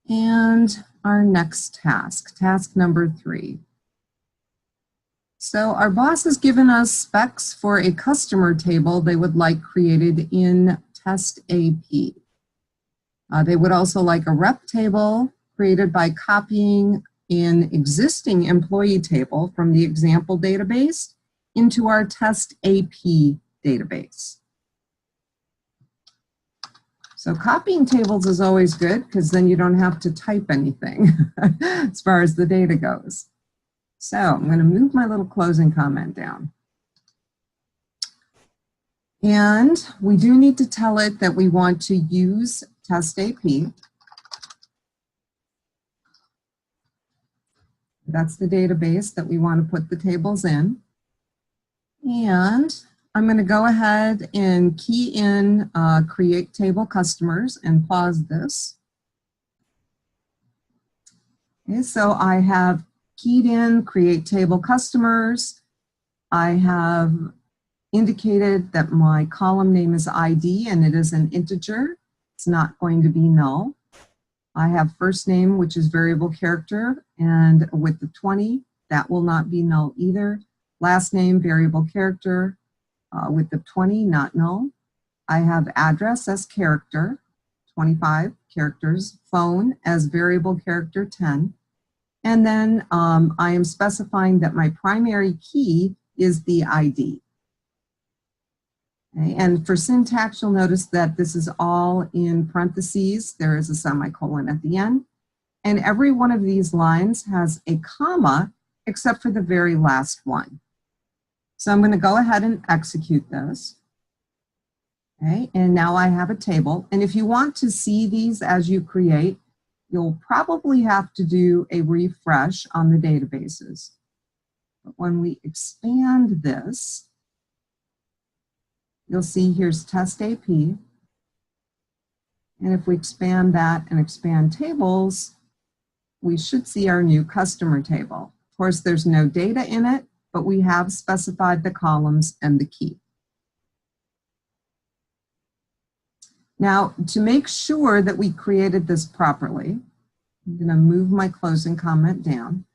And our next task, task number 3. So our boss has given us specs for a customer table they would like created in Test AP. They would also like a rep table created by copying an existing employee table from the example database into our Test AP database. So copying tables is always good because then you don't have to type anything as far as the data goes. So I'm going to move my little closing comment down. And we do need to tell it that we want to use Test AP. That's the database that we want to put the tables in. And I'm going to go ahead and key in create table customers and pause this. Okay, so I have keyed in create table customers. I have indicated that my column name is ID and it is an integer. It's not going to be null. I have first name, which is variable character, and with the 20, that will not be null either. Last name, variable character, with the 20, not null. I have address as character, 25 characters, phone as variable character, 10. And then I am specifying that my primary key is the ID. Okay, and for syntax, you'll notice that this is all in parentheses. There is a semicolon at the end. And every one of these lines has a comma, except for the very last one. So I'm going to go ahead and execute this. Okay, and now I have a table. And if you want to see these as you create, you'll probably have to do a refresh on the databases. But when we expand this, you'll see here's Test AP. And if we expand that and expand tables, we should see our new customer table. Of course, there's no data in it, but we have specified the columns and the key. Now, to make sure that we created this properly, I'm going to move my closing comment down.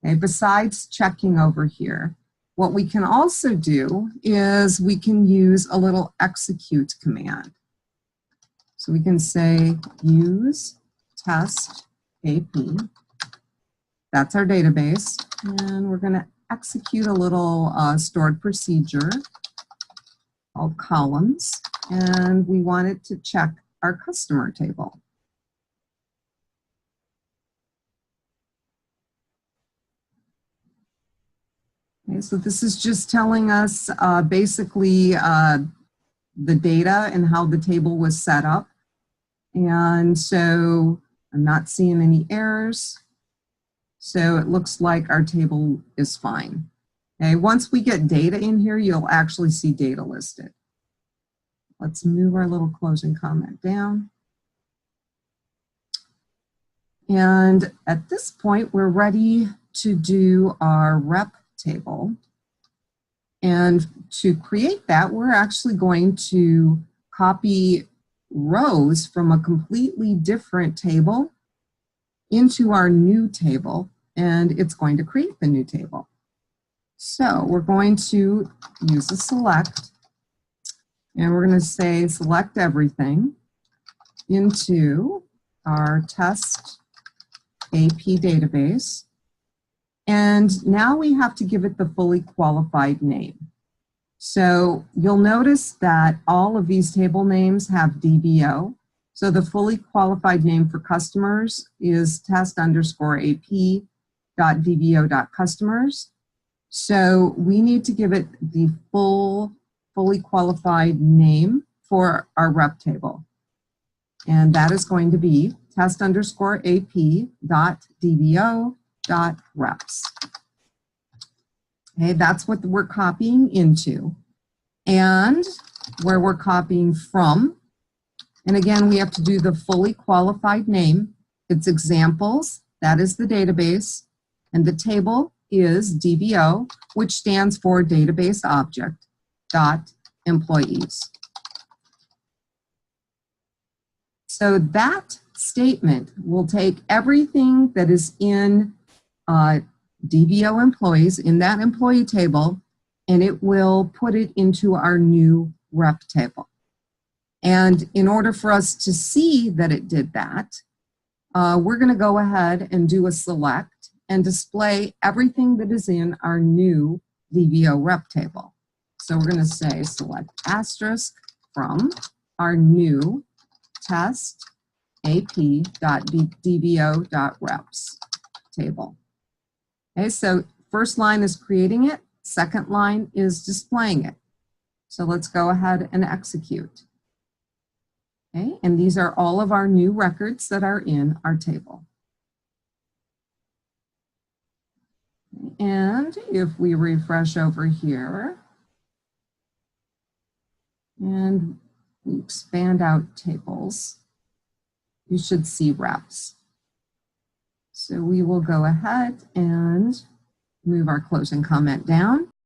Okay, besides checking over here, what we can also do is we can use a little execute command. So we can say use test AP. That's our database. And we're going to execute a little stored procedure called columns. And we want it to check our customer table. Okay, so this is just telling us basically the data and how the table was set up. And so I'm not seeing any errors. So it looks like our table is fine. Okay, once we get data in here, you'll actually see data listed. Let's move our little closing comment down. And at this point, we're ready to do our rep table. And to create that, we're actually going to copy rows from a completely different table into our new table, and it's going to create the new table. So we're going to use a select, and we're going to say select everything into our Test AP database. And now we have to give it the fully qualified name. So you'll notice that all of these table names have DBO. So the fully qualified name for customers is test_ap.dbo.customers. So we need to give it the fully qualified name for our rep table. And that is going to be test_ap.dbo.reps. Okay, that's what we're copying into. And where we're copying from, and again, we have to do the fully qualified name. It's examples, that is the database, and the table is DBO, which stands for database object dot employees. So that statement will take everything that is in DBO employees in that employee table, and it will put it into our new rep table. And in order for us to see that it did that, we're going to go ahead and do a select and display everything that is in our new DBO rep table. So we're going to say select asterisk from our new test ap.dbo.reps table. Okay, so first line is creating it, second line is displaying it. So let's go ahead and execute. Okay, and these are all of our new records that are in our table. And if we refresh over here and we expand out tables, you should see reps. So we will go ahead and move our closing comment down.